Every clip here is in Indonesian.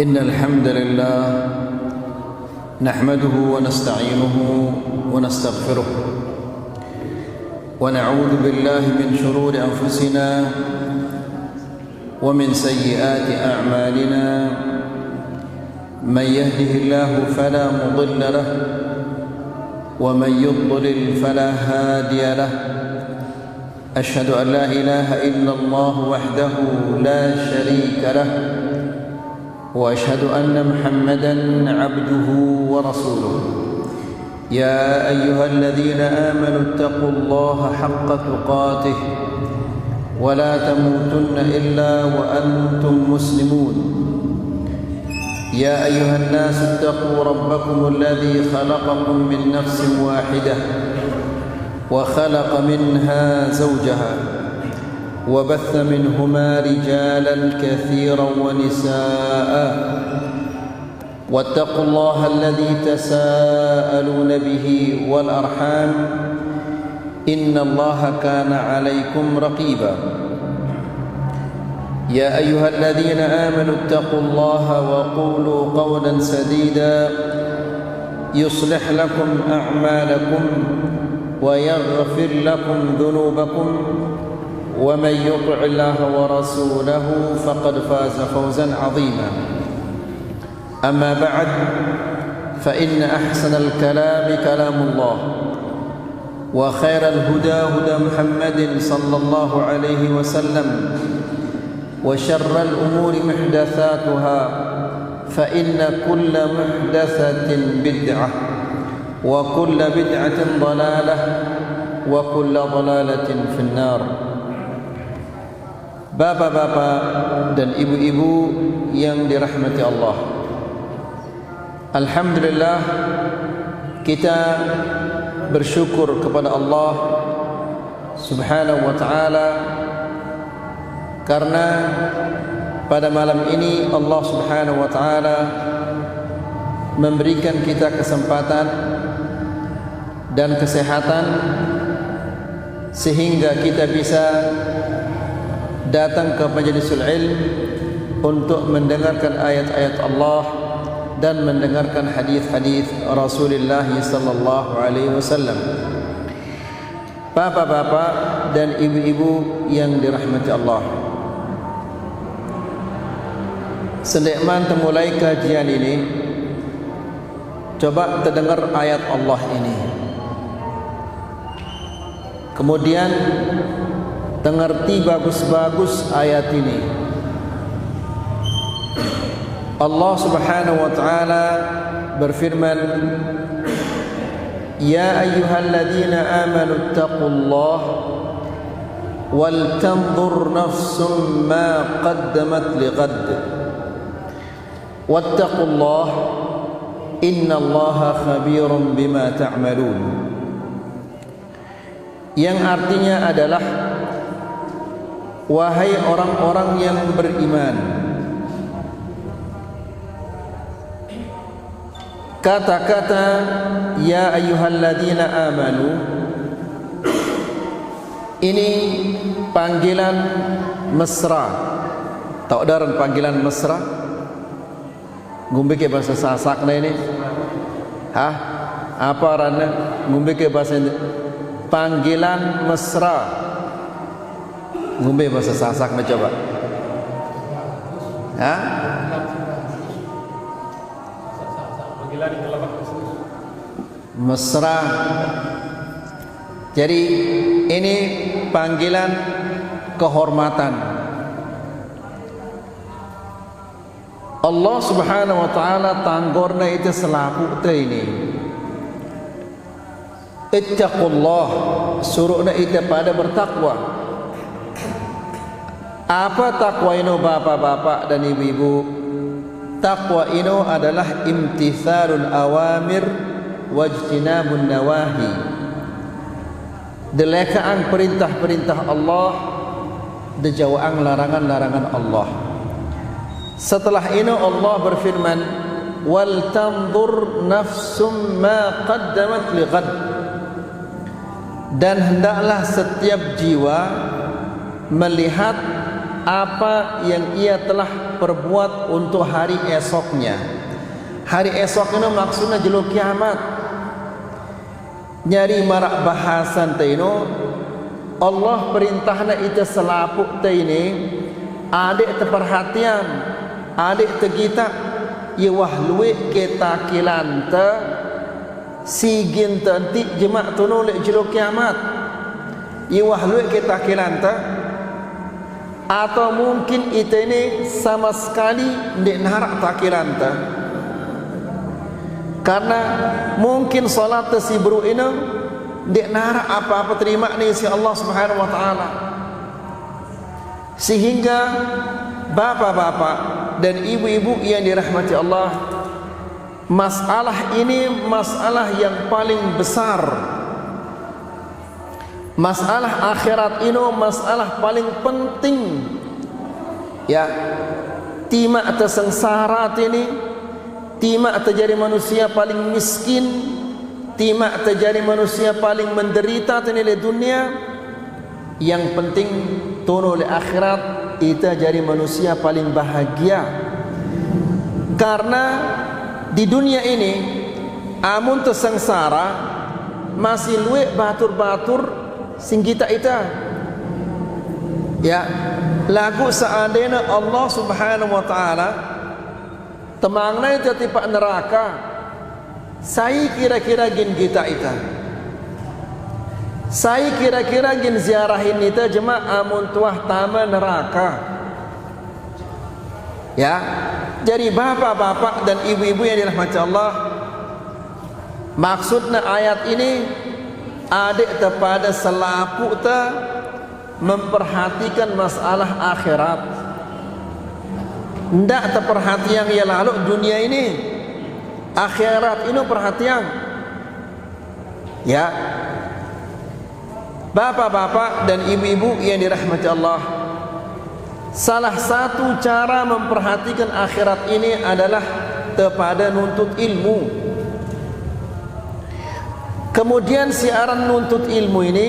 إن الحمد لله نحمده ونستعينه ونستغفره ونعوذ بالله من شرور أنفسنا ومن سيئات أعمالنا من يهده الله فلا مضل له ومن يضلل فلا هادي له أشهد أن لا إله إلا الله وحده لا شريك له وأشهد أن محمدًا عبده ورسوله يا أيها الذين آمنوا اتقوا الله حق تقاته ولا تموتن إلا وأنتم مسلمون يا أيها الناس اتقوا ربكم الذي خلقكم من نفس واحدة وخلق منها زوجها وبث منهما رجالا كثيرا ونساء واتقوا الله الذي تساءلون به والأرحام إن الله كان عليكم رقيبا يا أيها الذين آمنوا اتقوا الله وقولوا قولا سديدا يصلح لكم أعمالكم ويغفر لكم ذنوبكم ومن يطع الله ورسوله فقد فاز فوزا عظيما أما بعد فإن أحسن الكلام كلام الله وخير الهدى هدى محمد صلى الله عليه وسلم وشر الأمور محدثاتها فإن كل محدثة بدعة وكل بدعة ضلالة وكل ضلالة في النار. Bapak-bapak dan ibu-ibu yang dirahmati Allah, alhamdulillah kita bersyukur kepada Allah Subhanahu wa ta'ala karena pada malam ini Allah Subhanahu wa ta'ala memberikan kita kesempatan dan kesehatan sehingga kita bisa datang ke majlisul ilm untuk mendengarkan ayat-ayat Allah dan mendengarkan hadis-hadis Rasulullah sallallahu alaihi wasallam. Bapak-bapak dan ibu-ibu yang dirahmati Allah, sedekman temulai kajian ini, coba terdengar ayat Allah ini. Kemudian tengerti bagus-bagus ayat ini. Allah Subhanahu wa ta'ala berfirman, ya ayyuhalladzina amanu ittaqullah wal tanzur nafsum ma qaddamat lighad wattaqullah innallaha khabirum bima ta'malun. Yang artinya adalah, wahai orang-orang yang beriman, kata-kata ya ayyuhalladzina amanu ini panggilan mesra. Tahu daran panggilan mesra? Ngumbe ke bahasa Sasak na ini? Hah? Apa rana? Ngumbe ke bahasa panggilan mesra. Ngumbe bahasa Sasak na coba. Ha? Mesra. Jadi ini panggilan kehormatan. Allah Subhanahu wa ta'ala tanggorna itu selaku ini. Ittaqullah, suruhna itu pada bertakwa. Apa takwa ini bapak-bapak dan ibu-ibu? Takwa ini adalah imtithalul awamir wajtinabun nawahi. Delekaan perintah-perintah Allah, dijauhan larangan-larangan Allah. Setelah ini Allah berfirman, wal tanzur nafsum ma qaddamat lighad, dan hendaklah setiap jiwa melihat apa yang ia telah perbuat untuk hari esoknya. Hari esok ini maksudnya jelo kiamat. Nyari marak bahasan taino Allah perintahna ita selapuk taini adik terperhatian, adik tergita ye wahlue kita kilanta sigin tanti jemak tuno lek jelo kiamat. Ye wahlue kita kilanta atau mungkin ita ini sama sekali ndik narak takilanta. Karena mungkin salat tersibru ini dia narak apa-apa terima ni si Allah Subhanahu wa taala. Sehingga bapak-bapak dan ibu-ibu yang dirahmati Allah, masalah ini masalah yang paling besar. Masalah akhirat ini masalah paling penting. Ya, tima atas sengsara ini, tima terjadi manusia paling miskin, tima terjadi manusia paling menderita di dunia. Yang penting tono le akhirat kita jadi manusia paling bahagia. Karena di dunia ini amun tersengsara masih luwe batur-batur sing kita ita. Ya, lagu seandainya Allah Subhanahu wa taala temangna itu tipak neraka, saya kira-kira gin kita ita, saya kira-kira gin ziarahin kita jemaah amun tuah tama neraka. Ya, jadi bapak-bapak dan ibu-ibu yang dirahmati Allah, maksudnya ayat ini adik kepada selapu ta memperhatikan masalah akhirat. Ndak terperhatian yang lalu dunia ini, akhirat ini perhatian. Ya, bapak-bapak dan ibu-ibu yang dirahmati Allah, salah satu cara memperhatikan akhirat ini adalah kepada nuntut ilmu. Kemudian siaran nuntut ilmu ini,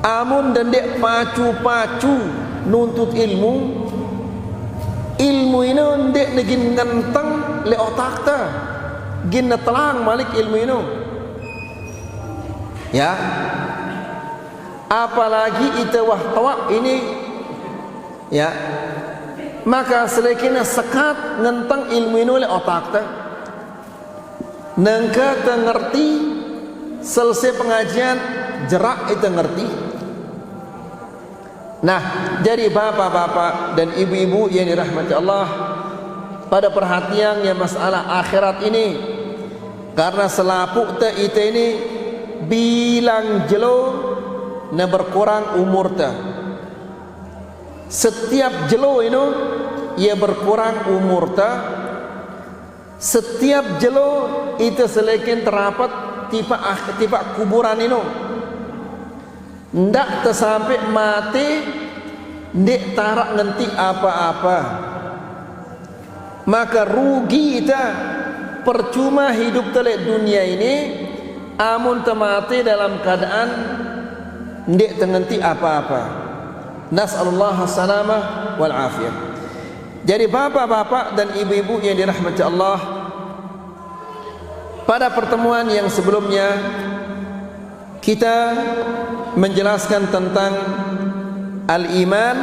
amun dan dek pacu-pacu nuntut ilmu, ilmu ini ndek negin ngenteng le otak ta, gin telang malik ilmu ini. Ya, apalagi ita wahtawa ini, ya, maka selekina sekat ngenteng ilmu ini le otak ta, nengka ta ngerti selesai pengajian jerak ita ngerti. Nah, jadi bapak-bapak dan ibu-ibu yang dirahmati Allah, pada perhatian yang masalah akhirat ini, karena selapuk ta ita ini bilang jelo na berkurang umur ta. Setiap jelo ini ia berkurang umur ta. Setiap jelo ita selekin terapat tipa kuburan ini. Ndak tersampai mati, ndak tarak nanti apa-apa. Maka rugi kita, percuma hidup telek dunia ini, amun temati dalam keadaan ndak tengenti apa-apa. Nas'alullah salamah wal afiyah. Jadi bapak-bapak dan ibu-ibu yang dirahmati Allah, pada pertemuan yang sebelumnya kita menjelaskan tentang al-iman.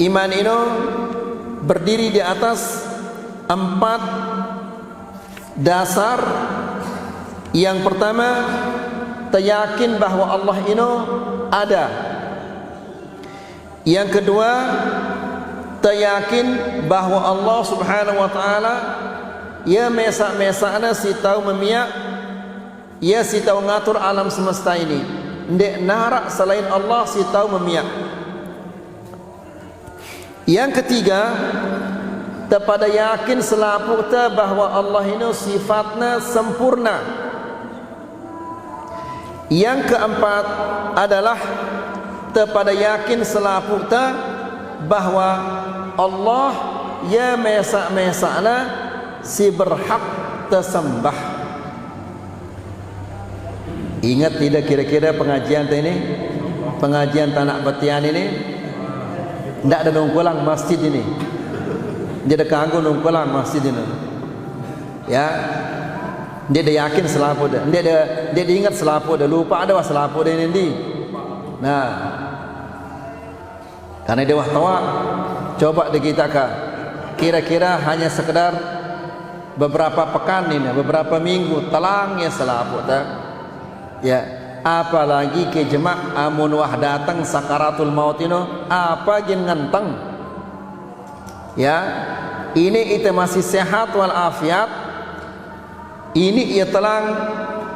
Iman ini berdiri di atas 4 dasar. Yang pertama, teryakin bahwa Allah ini ada. Yang kedua, teryakin bahwa Allah Subhanahu wa taala ya mesa-mesana si tahu memiak, ya si tahu ngatur alam semesta ini. Ndek narak selain Allah si tahu memiak. Yang ketiga, kepada yakin selapu ta bahwa Allah ini sifatnya sempurna. Yang keempat adalah kepada yakin selapu ta bahwa Allah ya mesa-mesana si berhak tersembah. Ingat tidak kira-kira pengajian ini, pengajian Tanah Batian ini, Ndak ada nongkolang masjid ini. Dia ada kagum nongkolang masjid ini. Ya. Dia ada yakin selapo dah. Dia ingat selapo dah. Lupa ada wah selapo dah ini. Nah. Karena dia wah tawa. Coba kita kira-kira hanya sekedar beberapa pekan ini, beberapa minggu telangnya selapo dah. Ya. Apalagi ke jemaah amun wah datang sakaratul maut ini apa jin ngenteng. Ya, ini itu masih sehat walafiat. Ini ia telang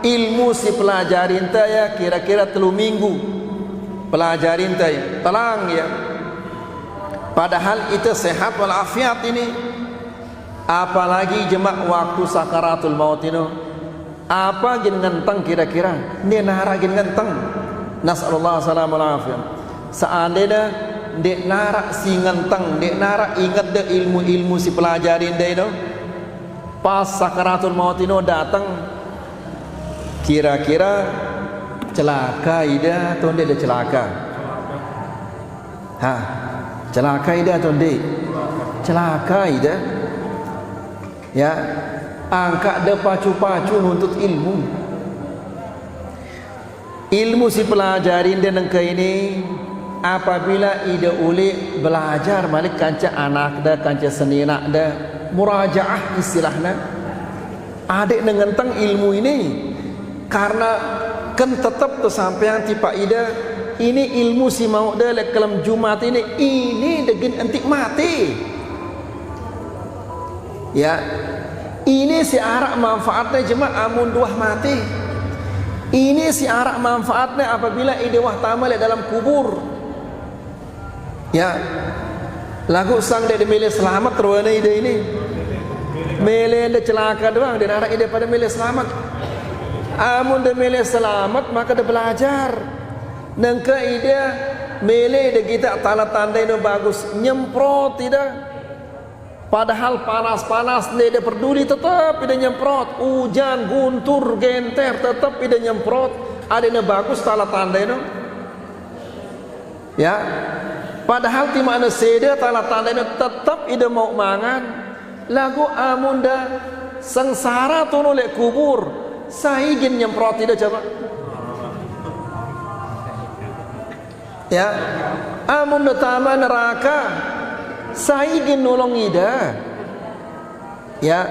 ilmu si pelajarin ta ya kira-kira 3 minggu pelajarin ta ya telang ya. Padahal itu sehat walafiat ini. Apalagi jemaah waktu sakaratul maut ini apa gin ngenteng kira-kira dia nara gin ngenteng. Nasallallahu salamu alaihi. Seandainya dia nara si ngenteng, dia nara ingat deh ilmu-ilmu si pelajarin dia itu pas sakaratul maut ini datang, kira-kira celaka ida atau dia celaka? Celaka ida atau dia celaka ida? Ya, angkat dia pacu-pacu nuntut ilmu. Ilmu si pelajarin dia nengke ini apabila ida uli belajar malik kanca anak dah, kanca senina dah, murajaah istilahnya. Adik nengenteng ilmu ini karena kan tetap tersampaian tipa ida ini ilmu si mau dah lek kelam Jumat ini degin entik mati. Ya. Ini si arak manfaatnya jemaah amun duah mati. Ini si arak manfaatnya apabila ide wah tamal dalam kubur. Ya. Lagu sang dia milih selamat terwana ide ini. Milih dia celaka doang, dia arak ide pada milih selamat. Amun dia milih selamat maka dia belajar. Nengke ide milih dia kita tanda-tanda itu bagus, nyemprot tidak. Padahal panas-panas dia peduli tetap dia nyemprot. Hujan, guntur, genter tetap dia nyemprot. Adanya bagus tanda-tanda itu. Ya. Padahal di mana seda tanda-tanda itu tetap dia mau mangan. Lagu amunda sengsara tu oleh kubur. Saigin nyemprot dia coba. Ya. Amunda taman neraka. Saya ingin nolong ida. Ya.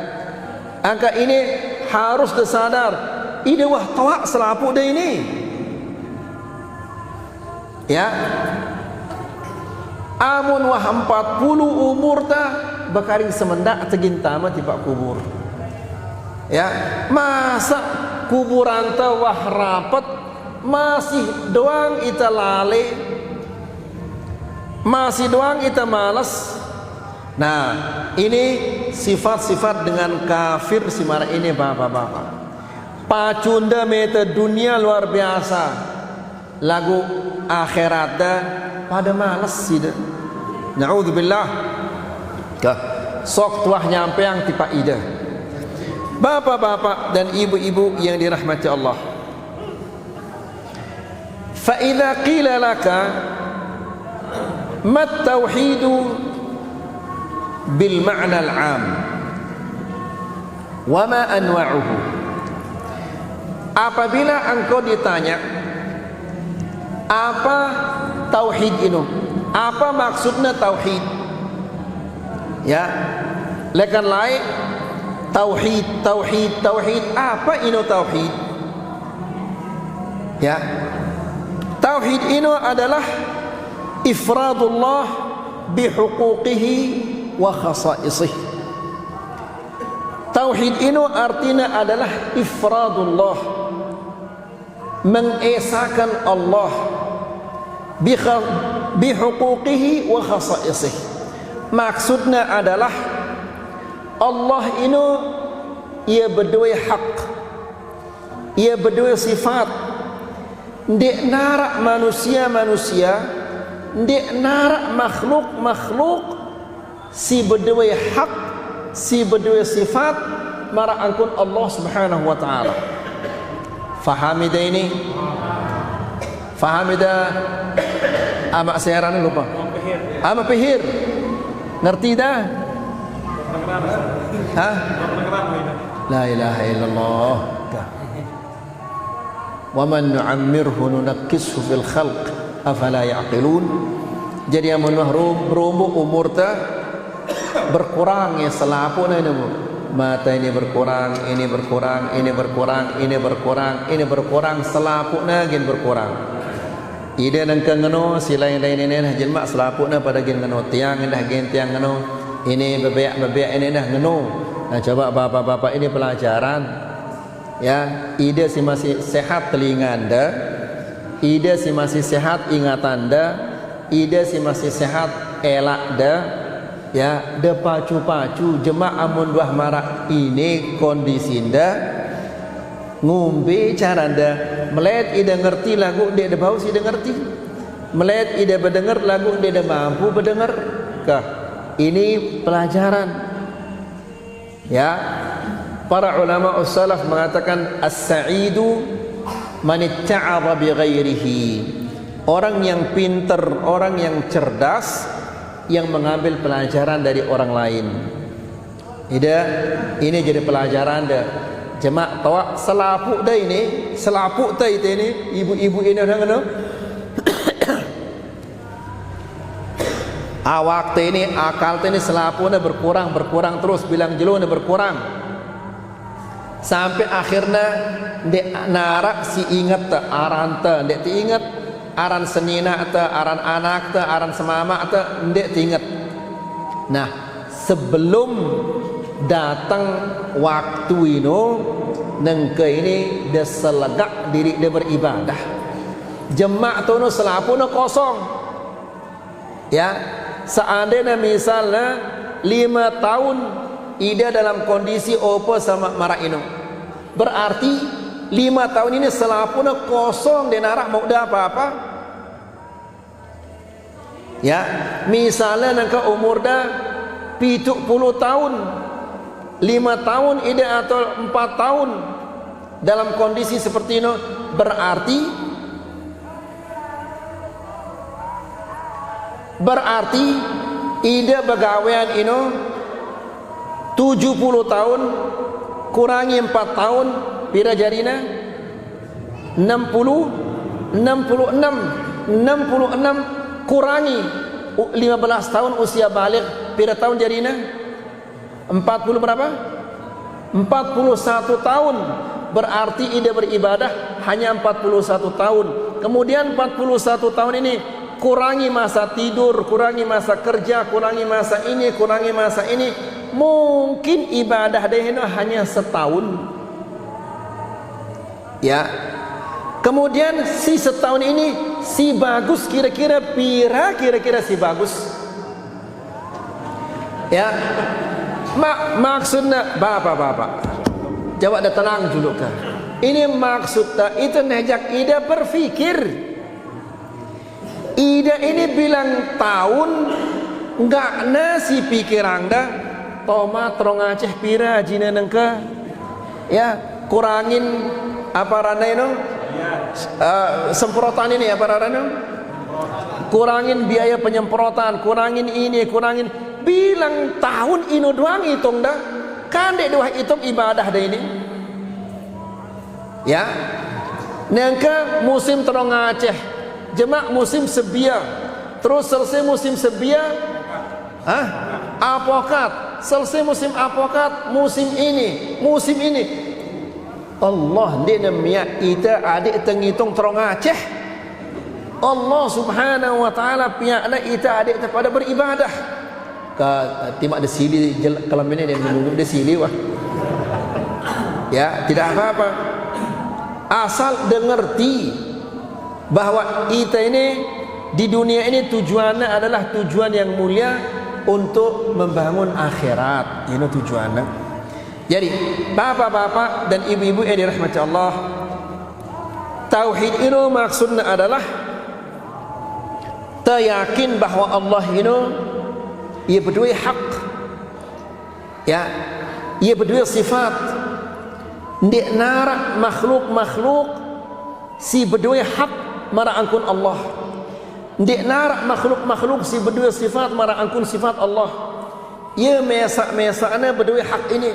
Angka ini harus disadar. Ida wah tawak selapu dah ini. Ya. Amun wah 40 umur dah bakaring semendak tegintama tiba kubur. Ya. Masa kuburan ta wah rapat masih doang ita lale. Masih doang kita malas. Nah, ini sifat-sifat dengan kafir si marah ini bapak-bapak. Pacunda meta dunia luar biasa. Lagu akhirat dah pada malas sih dah. Na'udzubillah. Sok tuah nyampe yang tipa ida. Bapak-bapak dan ibu-ibu yang dirahmati Allah. Fa idza qila laka mat tauhidu bil ma'na al-'am wa ma anwa'uhu. Apabila engkau ditanya apa tauhid ini, apa maksudnya tauhid, ya lekan lain tauhid apa ini tauhid? Ya, tauhid ini adalah ifradullah bihuquqihi wa khasaisih. Tauhid ini artinya adalah ifradullah, mengesakan Allah bihuquqihi wa khasaisih. Maksudnya adalah Allah ini ia berdua hak, ia berdua sifat. Dek narak manusia dek narak makhluk si berdua hak, si berdua sifat mara angkun Allah Subhanahu wa taala. Fahami dah ini? Fahami dah? Amak saya lupa. Ama pihir. Ngerti dah? Hah? La ilaha illallah. Wa man nu'ammirhu nunakkishu fil khalq afala ya'qilun. Jadi amun berumur umur ta berkurang ya selapuna ini. Mata ini berkurang, ini berkurang, ini berkurang, ini berkurang, ini berkurang, selapuna gin berkurang. Ida nang kangano sila lain ini dah jelma selapuna pada gin ngano tiang dah gin tiang ngano. Ini bebek ini dah ngano. Nah coba bapak-bapak ini pelajaran. Ya, ida si masih sehat telinga anda, ida si masih sehat ingatan anda, ida si masih sehat elak anda. Ya, de pacu-pacu jemaah amun dua marak ini kondisi anda ngumbe cara anda melihat ida ngerti lagu dia de bau si ida ngerti melihat ida berdengar lagu dia de mampu berdengar kah ini pelajaran. Ya, para ulama as-salaf mengatakan as-sa'idu man itta'adha bi ghairihi, orang yang pintar, orang yang cerdas yang mengambil pelajaran dari orang lain. Ini jadi pelajaran dah. Jemaah tahu selapuk dah ini, selapuk dah itu ini, ibu-ibu ini orang mana? Awak ini, akal ini selapuknya berkurang terus, bilang jeluna berkurang. Sampai akhirnya dek narak si ingat ta aran ta, dek ti ingat aran senina ta, aran anak ta, aran semama ta, ndek ingat. Nah, sebelum datang waktu ini nengke ini dia selegak diri dia beribadah. Jemaah tu no selapuna kosong. Ya, seandainya misalnya 5 tahun ida dalam kondisi opo sama marak ino, berarti 5 tahun ini selapuna kosong dia narak mau dah apa-apa. Ya, misalnya nangka umur dah 70 tahun, 5 tahun ida atau 4 tahun dalam kondisi seperti ini, berarti ida begawean ini 70 tahun kurangi 4 tahun pira jarina 66 kurangi 15 tahun usia balik pira tahun jarina 40 berapa 41 tahun, berarti ida beribadah hanya 41 tahun. Kemudian 41 tahun ini kurangi masa tidur, kurangi masa kerja, kurangi masa ini, kurangi masa ini, mungkin ibadah dia hanya setahun. Ya, kemudian si setahun ini si bagus kira-kira pira kira-kira si bagus. Ya, maksudnya bapak-bapak jawab dah tenang dulu kan. Ini maksudnya itu nejak ida berfikir. Ida ini bilang tahun enggak nasi pikiran dah tomat trong Aceh pira jina nengka. Ya, kurangin apa rana itu semprotan ini apa rana, kurangin biaya penyemprotan, kurangin ini, kurangin, bilang tahun ini doang hitung dah kan dek dua hitung ibadah dah ini. Ya, nengka musim trong Aceh jemaah musim sebia, terus selesai musim sebia apokat, selesai musim apokat, musim ini Allah dia namanya ita adik tenghitung terong Aceh. Allah subhanahu wa ta'ala pihakna ita adik pada beribadah ka timak ada sili kalau ini dia menunggu dia sili wah. Ya, tidak apa-apa asal dengerti bahwa ita ini di dunia ini tujuannya adalah tujuan yang mulia untuk membangun akhirat. Ini tujuannya. Jadi bapak-bapak dan ibu-ibu yang dirahmati Allah, tauhid itu maksudnya adalah yakin bahwa Allah ini ia berdua hak. Ya, ia berdua sifat. Ndik narak makhluk si berdua hak mara angkun Allah. ndik narak makhluk-makhluk si berdua sifat mara angkun sifat Allah. Ia mesak-mesakna berdua hak ini.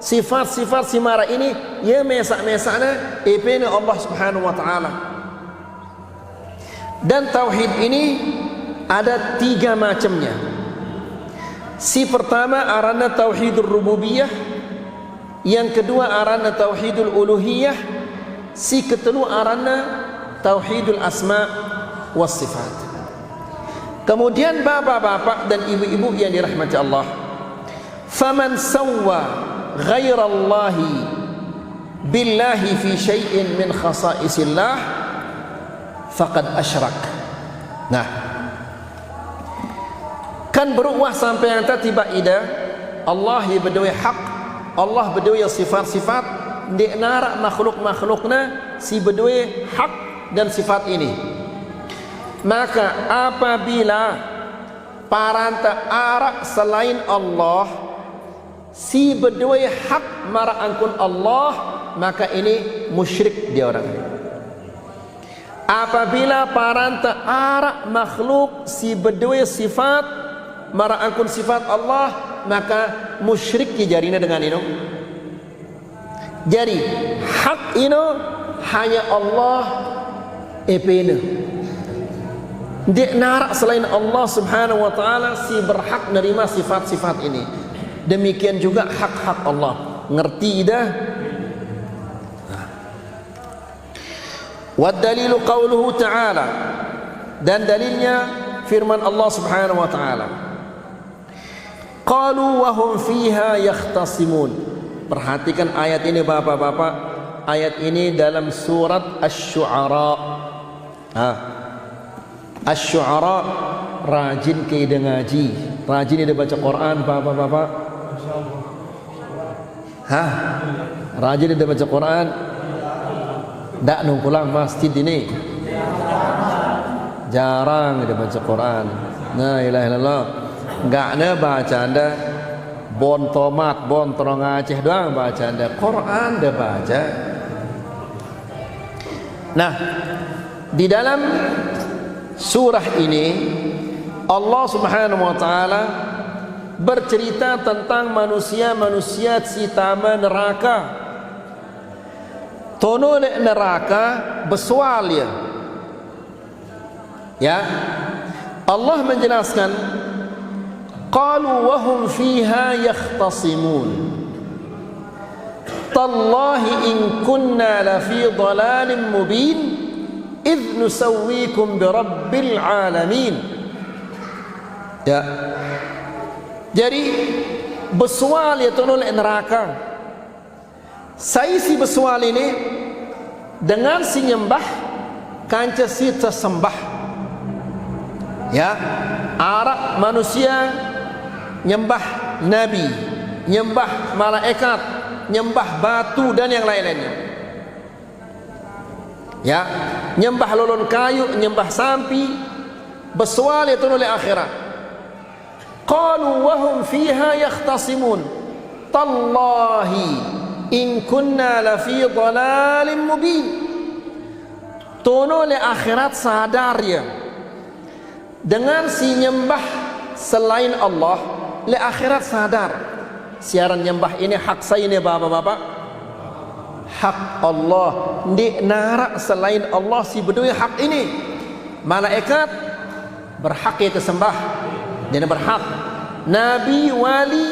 Sifat-sifat si mara ini ia mesak-mesakna ipena Allah Subhanahu wa taala. Dan tauhid ini ada 3 macamnya. Si pertama arana tauhidur rububiyah, yang kedua arana tauhidul uluhiyah, si ketelu arana tauhidul asma was sifat. Kemudian bapak-bapak dan ibu-ibu yang dirahmati Allah, faman sawwa ghairallahi billahi fi syai'in min khasaisillah faqad asyrak. Nah, kan beruah sampai yang tiba ida Allah yang berdua hak, Allah berdua sifat-sifat, ndik narak makhluk-makhlukna si berdua hak dan sifat ini. Maka apabila paranta arak selain Allah si berdua hak mara angkun Allah, maka ini musyrik dia orang ini. Apabila paranta arak makhluk si berdua sifat mara angkun sifat Allah, maka musyrik jarina dengan ini. Jadi hak ini hanya Allah epena. Dia narak selain Allah Subhanahu wa taala si berhak menerima sifat-sifat ini. Demikian juga hak-hak Allah. Ngerti dah? Wa dalilu qauluhu ta'ala, dan dalilnya firman Allah Subhanahu wa taala. Qalu wa hum fiha yakhtasimun. Perhatikan ayat ini bapak-bapak. Ayat ini dalam surat Asy-Syu'ara. Asy-Syu'ara, rajin ke ide ngaji, rajin ide baca Quran bapak-bapak. Rajin ide baca Quran. Dak nung pulang masjid ini. Jarang ide baca Quran. La ilaha illallah. Enggak ada baca anda bon tomat, bon terong Aceh doang baca anda. Quran dah baca. Nah, di dalam surah ini Allah Subhanahu wa taala bercerita tentang manusia-manusia citama neraka. Tono neraka bersual ya. Allah menjelaskan qalu wa hum fiha yakhtasimun. Tallahi in kunna la fi dhalalin mubin idh nusawwikum bi rabbil alamin. Ya. Jadi bersual ya tunul neraka. Saya si bersual ini dengan si nyembah kanca si tersembah. Ya, arak manusia nyembah nabi, nyembah malaikat, nyembah batu dan yang lain-lainnya. Ya, nyembah lolon kayu, nyembah sampi, bersual itu oleh akhirat. Qalu wa hum fiha yakhtasimun. Tallahi in kunna la fi dhalalin mubin. Tono le akhirat sadar ya. Dengan si nyembah selain Allah, le akhirat sadar. Siaran nyembah ini hak saya ini bapak-bapak. Hak Allah. Ndik narak selain Allah si berdua hak ini. Malaikat berhak ya kesembah. Dia berhak. Nabi, wali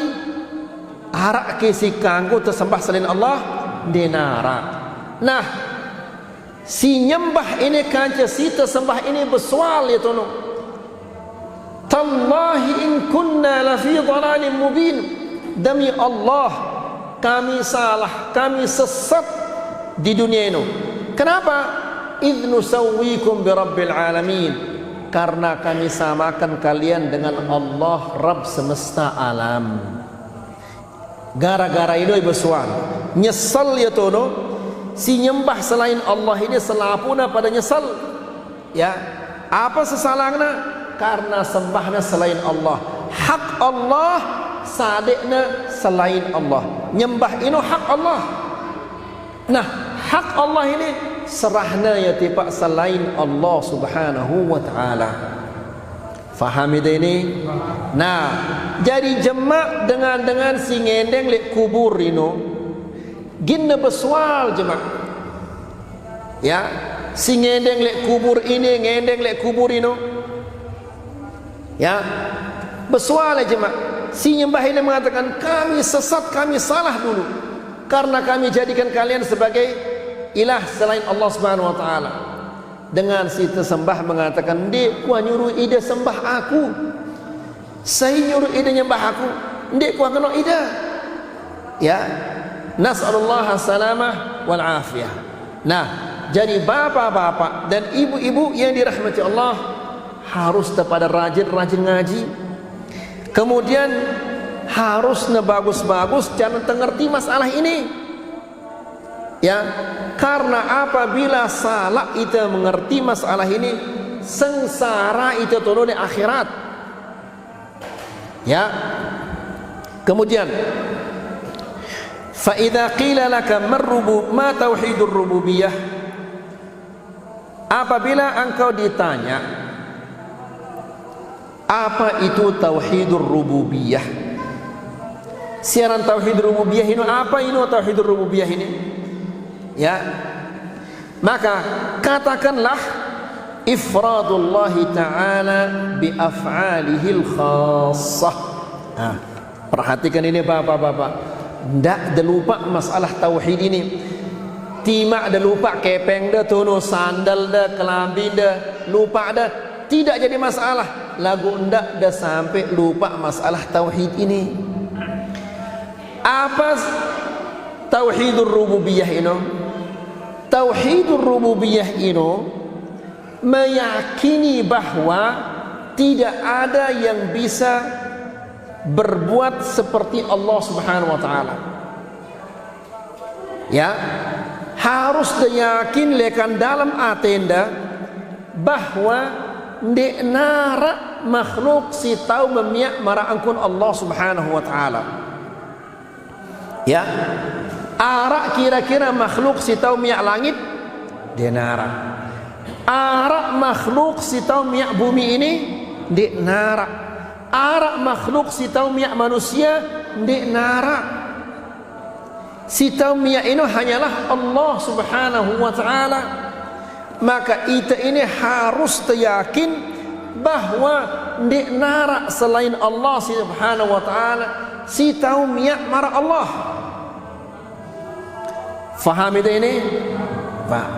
arak ke si kanggo tersembah selain Allah, dia narak. Nah, si nyembah ini kanca si tersembah ini bersual ya tono. Tallahi in kunna la fi dhalalin mubin. Demi Allah, kami salah, kami sesat di dunia ini. Kenapa? Idh nusawwikum bi rabbil alamin. Karena kami samakan kalian dengan Allah Rabb semesta alam. Gara-gara itu bersual. Nyesal ya tono. Si nyembah selain Allah ini selapuna pada nyesal. Ya, apa sesalahnya? Karena sembahnya selain Allah. Hak Allah sadekna selain Allah. Nyembah ini hak Allah. Nah, hak Allah ini serahna ya tipak selain Allah Subhanahu wa taala. Faham ini? Nah, jadi jemak dengan si ngendeng lek kubur ino ginna bersual jemak. Ya, si ngendeng lek kubur ini, ngendeng lek kubur ino. Ya, bersual jemak. Si nyembah ini mengatakan kami sesat, kami salah dulu karena kami jadikan kalian sebagai ilah selain Allah Subhanahu wa taala. Dengan si tersembah mengatakan, "Ndek ku nyuruh ida sembah aku. Saya nyuruh ida nyembah aku. Ndek ku kena ida." Ya. Nas'alullah salamah wal afiyah. Nah, jadi bapak-bapak dan ibu-ibu yang dirahmati Allah harus kepada rajin-rajin ngaji. Kemudian harus bagus-bagus jangan tengerti masalah ini. Ya, karena apabila salah kita mengerti masalah ini, sengsara itu turun di akhirat. Ya. Kemudian fa idza qila laka ma tauhidur rububiyah, apabila engkau ditanya apa itu tauhidur rububiyah, siaran tauhidur rububiyah ini apa ini tauhidur rububiyah ini? Ya, maka katakanlah ifradullah ta'ala bi af'alihil khassah. Nah, perhatikan ini bapak-bapak, ndak ada lupa masalah tauhid ini. Timak ada lupa kepeng dah, tono sandal dah, kelambi dah, lupa dah, tidak jadi masalah. Lagu ndak dah sampai lupa masalah tauhid ini. Apa tauhidur rububiyah ini? Tauhidur rububiyah ini meyakini bahwa tidak ada yang bisa berbuat seperti Allah Subhanahu wa taala. Ya, harus diyakin lekan dalam atenda bahwa ndek nara makhluk si tahu memiak mara angkun Allah Subhanahu wa taala. Ya, arak kira-kira makhluk si tahu miak langit denara. Arak makhluk si tahu miak bumi ini denara. Arak makhluk si tahu miak manusia denara. Si tahu miak ini hanyalah Allah Subhanahu wa taala. Maka kita ini harus teryakin bahwa denara selain Allah Subhanahu wa taala si tahu miak mara Allah. Faham itu ini? Faham.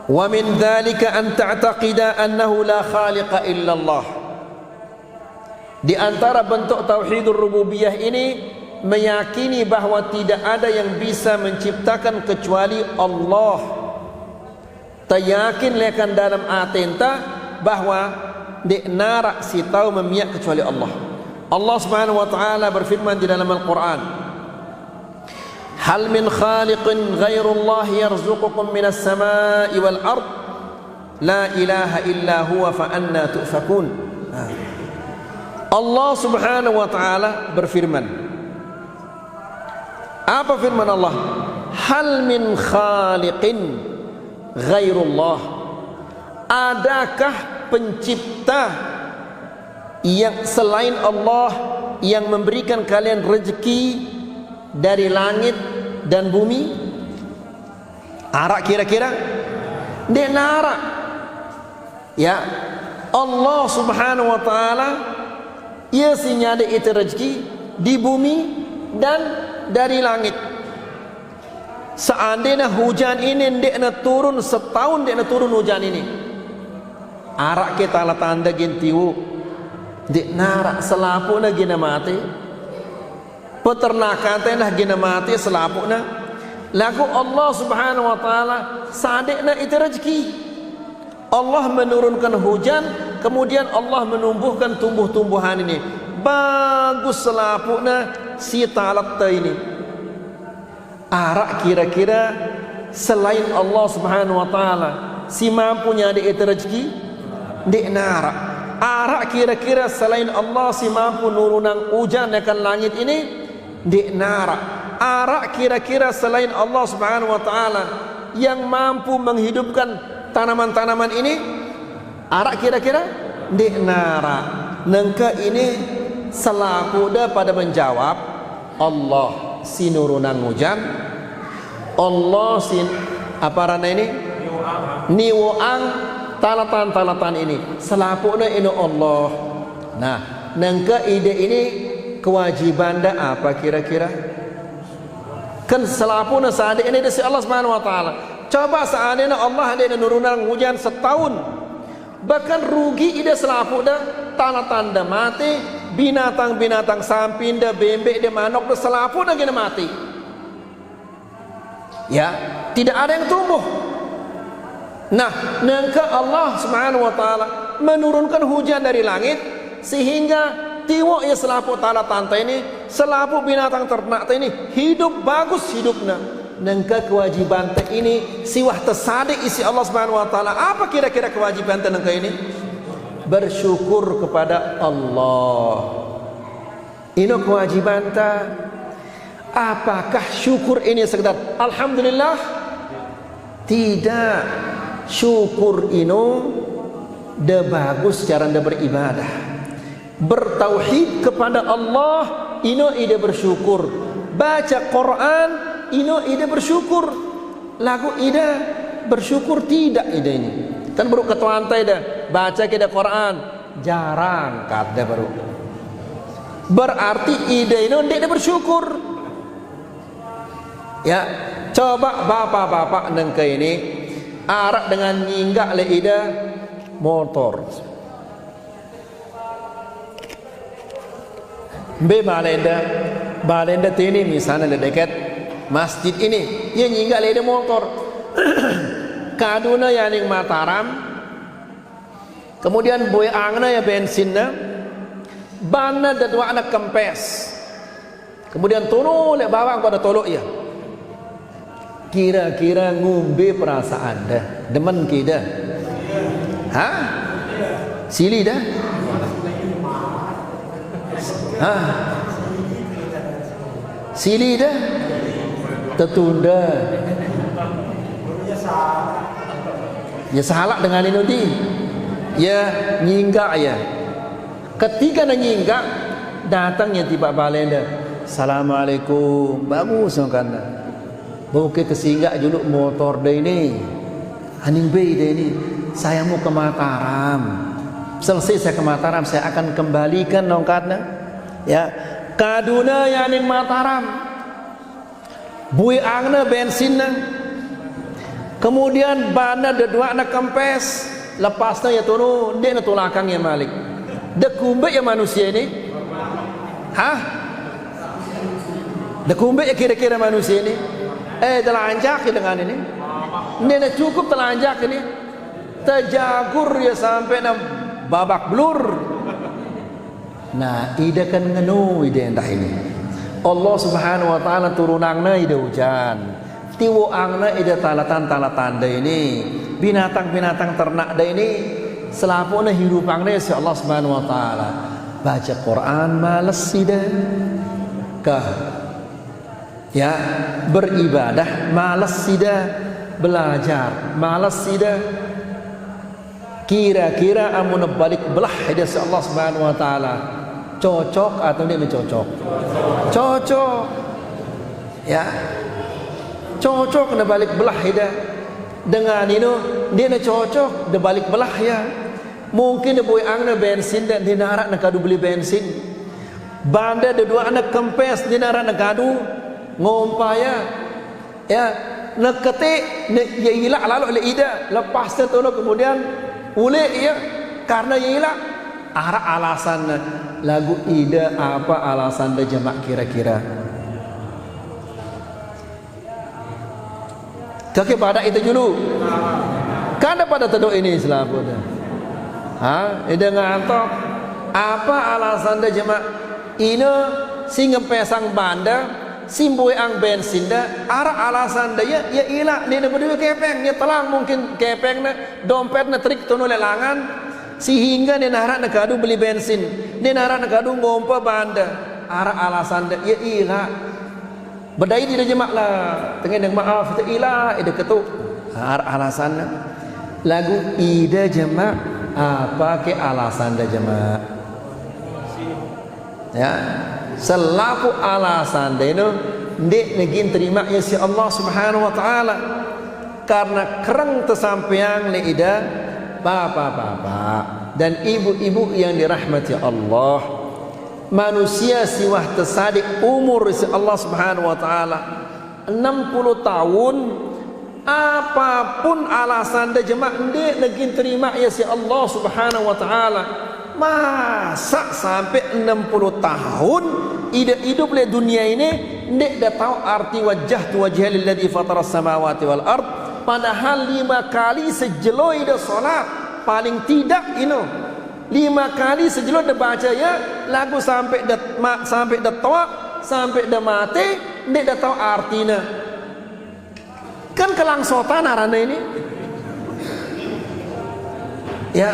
Wa min dzalika an ta'taqida annahu la khaliqa illa Allah. Di antara bentuk tauhidur rububiyah ini meyakini bahwa tidak ada yang bisa menciptakan kecuali Allah. Tayakin lekan dalam atenta bahwa di nara si tahu memiak kecuali Allah. Allah Subhanahu wa taala berfirman di dalam Al-Qur'an, hal min khaliqin ghairullah yarzuqukum minas samai wal ard la ilaha illa huwa fa anna tu'fakun. Allah Subhanahu wa taala berfirman, apa firman Allah? Hal min khaliqin ghairullah, adakah pencipta yang selain Allah yang memberikan kalian rezeki dari langit dan bumi? Arak kira-kira dia nara. Ya, Allah Subhanahu wa taala ia sinyada itu rezeki di bumi dan dari langit. Seandainya hujan ini ndekna turun setahun, ndekna turun hujan ini, arak kita la tanda gintiu dek nara selapuna gina mati, peternakan tenah gina mati selapuna. Lagu Allah Subhanahu wa taala sadekna itu rezeki. Allah menurunkan hujan, kemudian Allah menumbuhkan tumbuh-tumbuhan ini. Bagus selapuna si talatta ini. Arak kira-kira selain Allah Subhanahu wa taala si mampu nyadi itu rezeki? Dek nara. Arak kira-kira selain Allah si mampu nurunan hujan akan langit ini? Dek nara. Arak kira-kira selain Allah Subhanahu wa taala yang mampu menghidupkan tanaman-tanaman ini? Arak kira-kira? Di nara. Nengka ini selaku dah pada menjawab Allah sinurunang hujan, Allah sin apa rana ini? Niwoang talatan ini selaku dah ini Allah. Nah, nengka ide ini kewajiban dah apa kira-kira? Kan selaku dah saat ini dari Allah Subhanahu Wa Taala. Coba seandainya Allah ada nurunang hujan setahun, bahkan rugi ide selaku dah tanah tanda mati, binatang-binatang samping dah, bembek dah, manok dah, selapu dah kena mati. Ya, tidak ada yang tumbuh. Nah, nengka Allah Subhanahu Wa Taala menurunkan hujan dari langit sehingga tiwok ya selapu tanah tanda ini, selapu binatang ternak ini hidup bagus hidupnya. Nengka kewajiban ini siwah tersadik isi Allah Subhanahu Wa Taala. Apa kira-kira kewajiban nengka ini? Bersyukur kepada Allah. Ini kewajiban ta. Apakah syukur ini sekedar alhamdulillah? Tidak. Syukur ini dah bagus cara dah beribadah. Bertauhid kepada Allah ini ide bersyukur. Baca Quran ini ide bersyukur. Lagu ide bersyukur tidak ide ini. Kan baru ketuantai dah baca kita Quran jarang kada baru. Berarti ide ini dia bersyukur. Ya, coba bapak-bapak nengke ini arak dengan nyinggak le ide motor. Balenda ini misalnya dekat masjid ini, ia nyinggak le ide motor. Kaduna yang Mataram, kemudian boy angna ya bensinna, banna dan dua anak kempes, kemudian tono le bawang pada tolok ya. Kira-kira ngumbe perasaan dah, demen kita, hah? Sili dah, hah? Sili dah, tertunda. Ya salah dengan ini nanti. Ya nyinggak ya. Ketika nak nyinggak, datangnya tiba balenda. Assalamualaikum. Bagus kan. Bawa kita singgah dulu motor deh ini. Haning bay deh ini. Saya mau ke Mataram. Selesai saya ke Mataram, saya akan kembalikan nongkatnya. Ya. Kaduna yang Mataram. Bui angna bensinna. Kemudian bana ada dua anak kempes, lepasnya ya turun, dia nak tulakang ya malik. Dekumbe ya manusia ini, hah? Dekumbe ya kira-kira manusia ini, telanjak ya dengan ini, dia nak cukup telanjak ini, terjagur ya sampai nak babak blur. Nah, ida kan ngenu ida entah ini. Allah Subhanahu Wa Taala turunangna ida hujan. Tiwo angna ida talatan ini, binatang-binatang ternak dah ini selapuna hidup angna si Allah Subhanahu Wa Taala. Baca Quran malas ida, kah? Ya beribadah malas ida, belajar malas ida. Kira-kira amun balik belah ida si Allah Subhanahu Wa Taala cocok atau tidak cocok? Cocok, ya. Cocok nak balik belah ida dengan ini dia nak cocok dia balik belah ya. Mungkin dia boy angna bensin dan dia narak nak kadu beli bensin. Banda dia dua anak kempes dia narak nak kadu ngompaya ya nak ketik nak ya hilak lalu le ida lepas tu kemudian ule ya karena ya hilak arah alasan lagu ida apa alasan dia jamak kira-kira. Kakek pada itu dulu. Kada pada tedok ini selapu dah. Ha, ida ngantok. Apa alasan dah jemaah? Ina sing pesang banda, simboi ang bensin dah. Arah alasan dah ya ilah ni nak berdua kepeng, ya telang mungkin kepeng na dompet na trik tono lelangan sehingga ni narak nak kadu beli bensin. Ni narak nak kadu ngompa banda. Arah alasan dah ya ilah. Berdai di jemaah lah, tengah dengan maaf itu ilah, ida ketuk alasan lagu ida jemaah apa ke alasan dah jemaah? Ya, selaku alasan dah itu ndek negin terima ya si Allah Subhanahu Wa Taala karena kereng tersampaian le ida bapak-bapak dan ibu-ibu yang dirahmati Allah. Manusia siwah tersadik umur si Allah Subhanahu Wa Taala 60 tahun, apapun alasan dah jemaah ndek negin terima ya si Allah Subhanahu Wa Taala. Masa sampai 60 tahun hidup di dunia ini ndek dah tahu arti wajah tu wajhal alladhi fatara samawati wal ard, padahal 5 kali sejeloi dah solat paling tidak 5 kali sejeloi dah baca ya lagu sampai dah tua sampai dah mati ndek dah tahu artinya. Kan kelangsotan arana ini ya,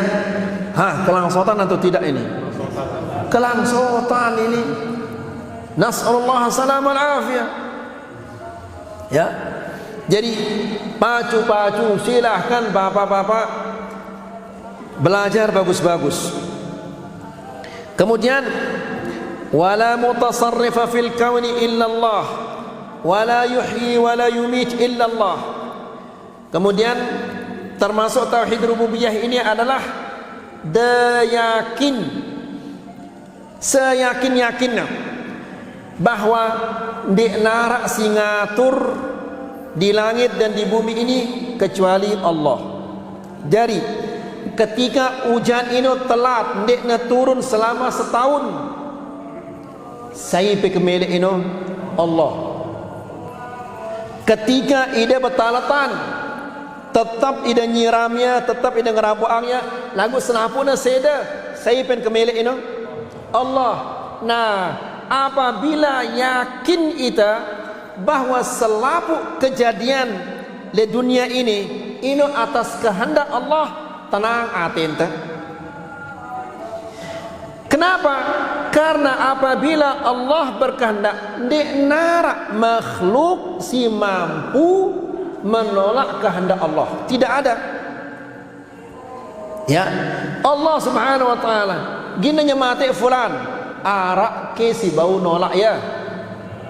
kelangsotan atau tidak ini? Kelangsotan ini. Nas'alullah salamul afiyah. Ya. Jadi pacu-pacu silahkan bapak-bapak belajar bagus-bagus. Kemudian wala mutasarrifa fil kauni illa Allah, wala yuhyi wala yumit illa Allah. Kemudian termasuk tauhid rububiyah ini adalah seyakin-yakinnya bahwa di narak singatur di langit dan di bumi ini kecuali Allah. Jadi ketika hujan ini telat ndekna turun selama setahun, saya pekemele ini Allah. Ketika ida betalatan tetap ida nyiramnya, tetap ida ngerabuangnya, lagu senapuna seda saya pen kemele ini Allah. Nah, apabila yakin ita bahwa selapu kejadian di dunia ini atas kehendak Allah, tenang hati ente. Kenapa? Karena apabila Allah berkehendak, di narak makhluk si mampu menolak kehendak Allah. Tidak ada. Ya, Allah Subhanahu Wa Taala ginanya mati fulan, arak ke si bau nolak ya.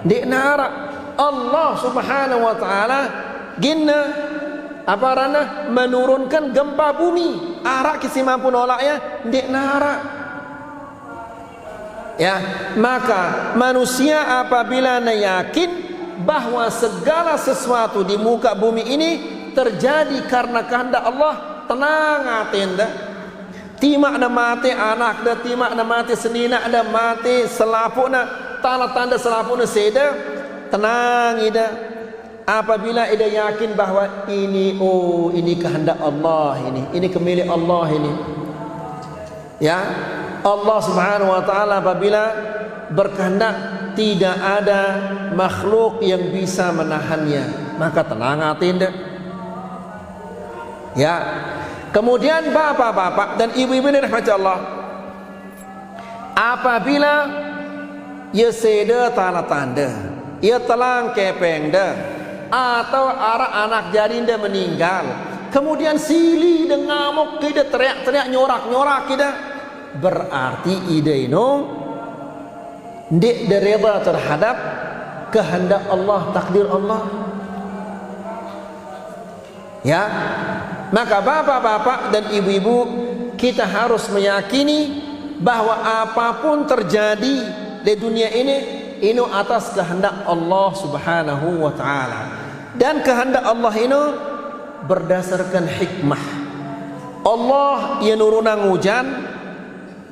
Di narak Allah Subhanahu Wa Taala gina apa rana menurunkan gempa bumi, arak ke si mampu nolak ya. Di narak. Ya, maka manusia apabila yakin bahwa segala sesuatu di muka bumi ini terjadi karena kehendak Allah, tenang hati anda. Timak na mati anak dah, timak na mati senina ada mati selapu na tanda-tanda selapu na seda, tenang ida. Apabila ida yakin bahwa ini kehendak Allah, ini kemilik Allah ini. Ya, Allah Subhanahu Wa Taala apabila berkehendak tidak ada makhluk yang bisa menahannya, maka tenang hati anda. Ya. Kemudian bapak-bapak dan ibu-ibu yang dirahmati Allah, apabila ia seda tanda-tanda, ia telang kepeng dah, atau arah anak jarinda meninggal, kemudian sili dan ngamuk kita teriak-teriak nyorak-nyorak kita, berarti ide ini ndik dereba terhadap kehendak Allah, takdir Allah. Ya, maka bapak-bapak dan ibu-ibu kita harus meyakini bahwa apapun terjadi di dunia ini atas kehendak Allah Subhanahu Wa Taala, dan kehendak Allah ini berdasarkan hikmah. Allah yang nurunang hujan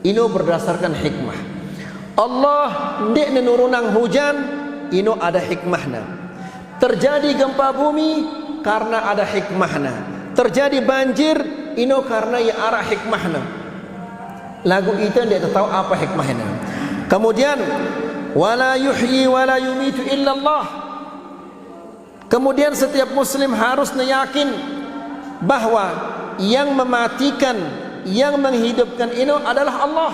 ini berdasarkan hikmah. Allah ndik nurunang hujan ini ada hikmahnya. Terjadi gempa bumi karena ada hikmahnya. Terjadi banjir ini karena ya arah hikmahnya. Lagu itu dia tahu apa hikmahnya. Kemudian wala yuhyi wala yumitu illallah. Kemudian setiap muslim harus yakin bahwa yang mematikan, yang menghidupkan ini adalah Allah.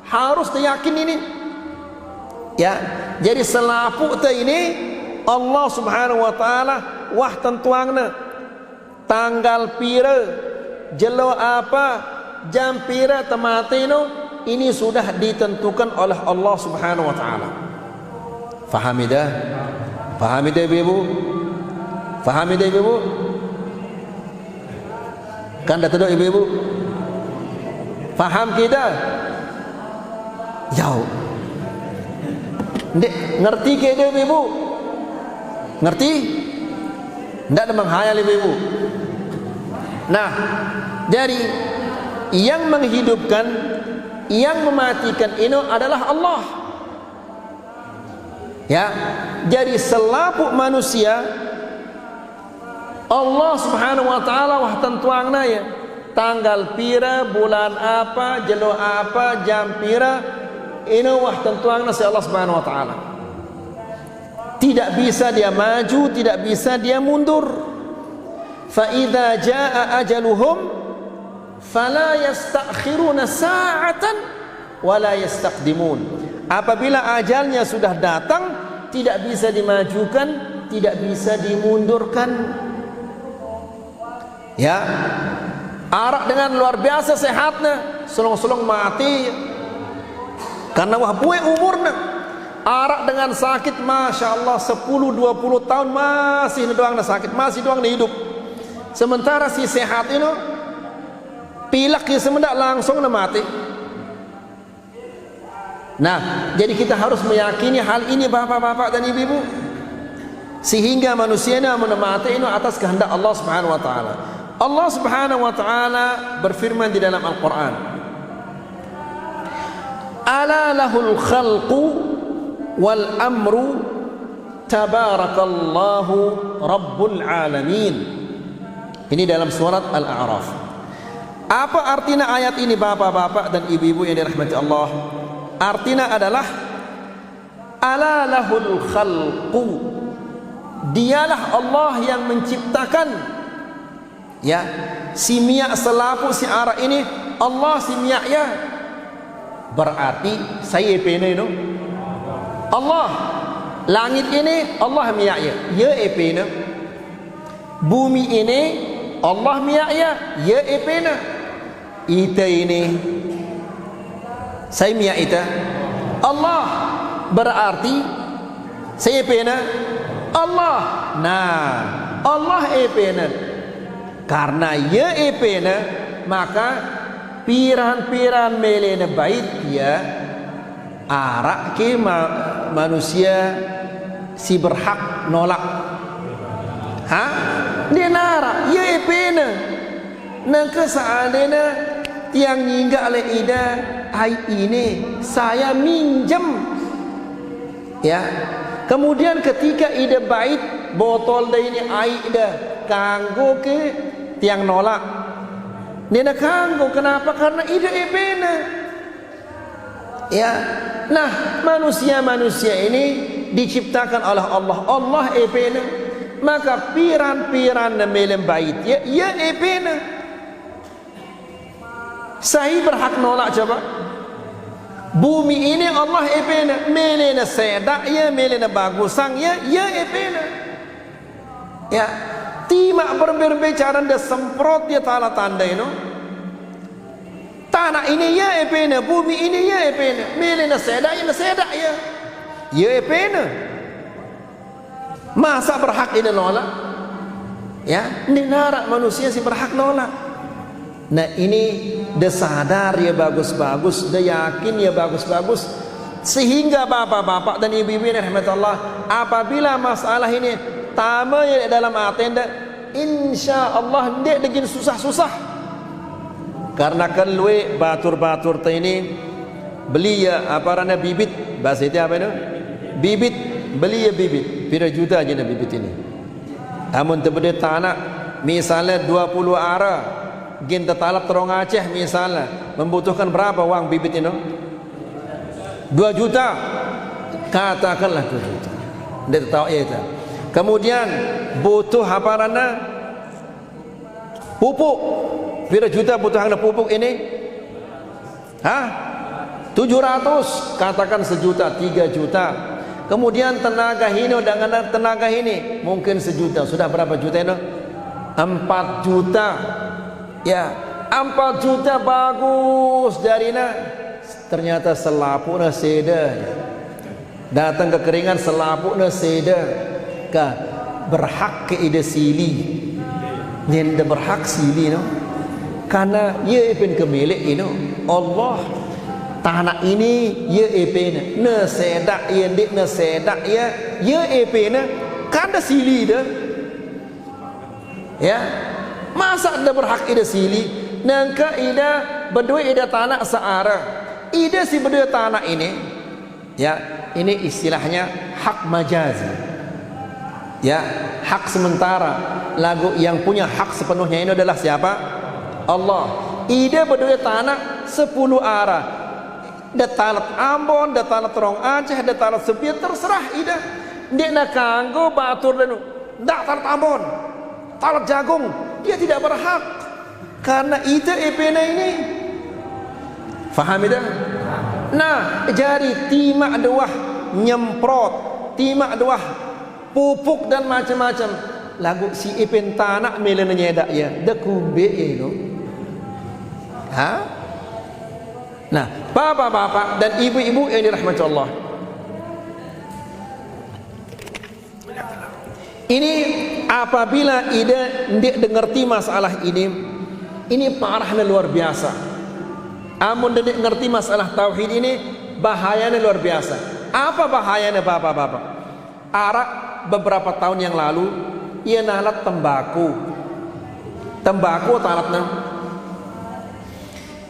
Harus yakin ini. Ya, jadi selaput ini Allah Subhanahu wa taala wah tentuangna tanggal pira, jelo apa, jam pira tematino, ini sudah ditentukan oleh Allah Subhanahu wa taala. Fahami dah? Fahami dah Ibu? Fahami dah Ibu? Kan dah tahu Ibu? Faham kita? Jauh. Ndek, ngerti ke dia Ibu? Ngerti? Ndak ada menghayal Ibu. Nah, dari yang menghidupkan, yang mematikan ini adalah Allah. Ya, jadi selaput manusia Allah Subhanahu wa taala wah tentuangna ya. Tanggal pira, bulan apa, jelo apa, jam pira, ini wah tentuangna si Allah Subhanahu wa taala. Tidak bisa dia maju, tidak bisa dia mundur. Fa idza jaa ajaluhum fala yastakhiruna sa'atan wala yastaqdimun. Apabila ajalnya sudah datang, tidak bisa dimajukan, tidak bisa dimundurkan. Ya, arak dengan luar biasa sehatnya, selong-selong mati. Karena wah buai umurnya. Arak dengan sakit, masya Allah 10-20 tahun masih doang sakit, masih doang hidup. Sementara si sehat ini pilak ya semendak langsung mati. Nah, jadi kita harus meyakini hal ini bapak-bapak dan ibu-ibu, sehingga manusia ini mati ini atas kehendak Allah Subhanahu wa taala. Allah Subhanahu wa taala berfirman di dalam Al-Qur'an, ala lahul khalqu wal amru tabarakallahu rabbul alamin. Ini dalam surat Al-A'raf. Apa artinya ayat ini bapak-bapak dan ibu-ibu yang dirahmati Allah? Artinya adalah ala lahul khalqu, dialah Allah yang menciptakan. Ya, si miak selaput si arak ini Allah si miak ya. Berarti saya pena itu Allah. Langit ini Allah miak ya, ya pena. Bumi ini Allah miak ya, ya pena. Ita ini saya miak ita Allah, berarti saya pena Allah. Nah, Allah pena. Karena ya pena, maka piran-piran melena bait ya arak ke manusia si berhak nolak. Ha? Dia narak ya pena. Nangka seandainya tiang nyingga oleh ida ai ini saya minjem. Ya. Kemudian ketika ida bait botol dah ini ai ida kanggo ke tiang nolak. Dia nak kanggo kenapa? Karena ida pena. Ya. Nah, manusia-manusia ini diciptakan oleh Allah. Allah pena. Maka piran-piran melem bait ya pena. Saya berhak nolak coba. Bumi ini Allah pena, melena sedak ya, melena bagusang ya pena. Ya, timak berbicara dan semprot ya tala tanda ini. Tanah ini ya pena, bumi ini ya pena, melena sedak ya pena. Masa berhak ini nolak? Ya, ini narak manusia si berhak nolak. Nah, ini dia sadar ya bagus-bagus, dia yakin ya bagus-bagus, sehingga bapak-bapak dan ibu-ibu yang rahmatullah, apabila masalah ini tama ya dalam atenda, insya Allah dia begini susah-susah. Karena kelwe batur-batur ini beli ya apa rana bibit, bahasa itu apa itu? Bibit, beli ya bibit, berapa juta aja na bibit ini. Amun tebede tanah misalnya 20 ara, gin tetalap terong Aceh misalnya membutuhkan berapa uang bibit ini? 2 juta, katakanlah 2 juta. Dia tahu itu. Kemudian butuh apa rana? Pupuk. Berapa juta butuh hang pupuk ini? Hah? 700, katakan sejuta, 3 juta. Kemudian tenaga hino dengan tenaga ini mungkin sejuta. Sudah berapa juta itu? 4 juta. Ya, 4 juta bagus dari ternyata selapuna seda. Datang kekeringan selapuna seda. Ka berhak ke ide sili. Nyenda berhak sili no. Karena ia pen kemilik ini Allah. Tanah ini ia pen ne sedak ia dik ne sedak ia pen kada sili dah. Ya. Masa ada berhak ida sili? Nangka ida berdua ida tanah searah. Ida si berdua tanah ini, ya, ini istilahnya hak majazi. Ya, hak sementara. Lagu yang punya hak sepenuhnya ini adalah siapa? Allah. Ida berdua tanah 10 arah. Da talat Ambon, da talat Rong Aceh, da talat Sepian, terserah ida. Dia nak kanggo batur dan dak talat Ambon, talat Jagung. Dia tidak berhak karena itu epena ini. Faham ida? Nah, jadi timak doah nyemprot, timak doah pupuk dan macam-macam. Lagu si epen tanah melena nyedak ya, dak kumbe itu. Ha? Nah, bapak-bapak dan ibu-ibu yang dirahmati Allah, ini apabila ida ndik dengerti masalah ini parahnya luar biasa. Amun ndik ngerti masalah tauhid ini bahayanya luar biasa. Apa bahayanya bapak-bapak? Arak beberapa tahun yang lalu ia nalat tembakau talatnya.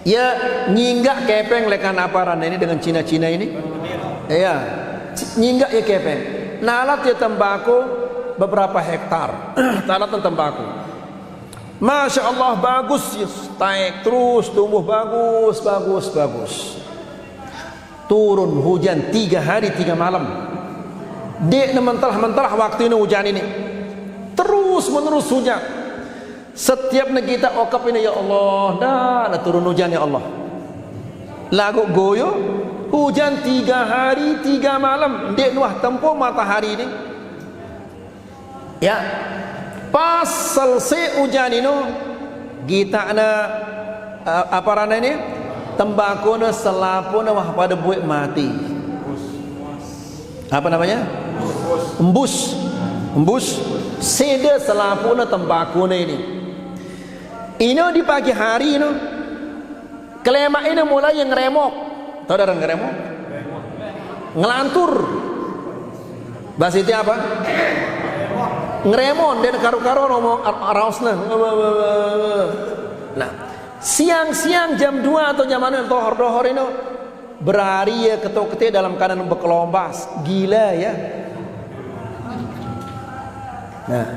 Ya nyinggak kepeng lekan aparan ini dengan Cina-Cina ini. Iya, nyinggak ya kepeng. Nalat ya tembakau beberapa hektar. Talatan tembakau. Masya Allah bagus, ya, naik terus tumbuh bagus. Turun hujan 3 hari 3 malam. Dek mentah waktu ini hujan ini. Terus menerus hujan. Setiap kita okap ini, ya Allah, dah turun hujan ya Allah. Lagu goyo hujan 3 hari 3 malam. Dek nuah tempoh matahari ini. Ya, pas selesai hujan ini, kita ana apa rana ini? Tembakau na selapuna wah pada buat mati. Apa namanya? Embus. Seda selapuna tembakau ini. Ini di pagi hari ini, kelema ini mulai yang ngeremok. Tahu orang ngeremok? Ngelantur. Bahasa itu apa? Ngeremon dan karo-karo ngomong rausna. Nah, siang-siang jam 2 atau jam mana dohor ini berari ya ketok-ketik dalam keadaan berkelombas. Gila ya. Nah,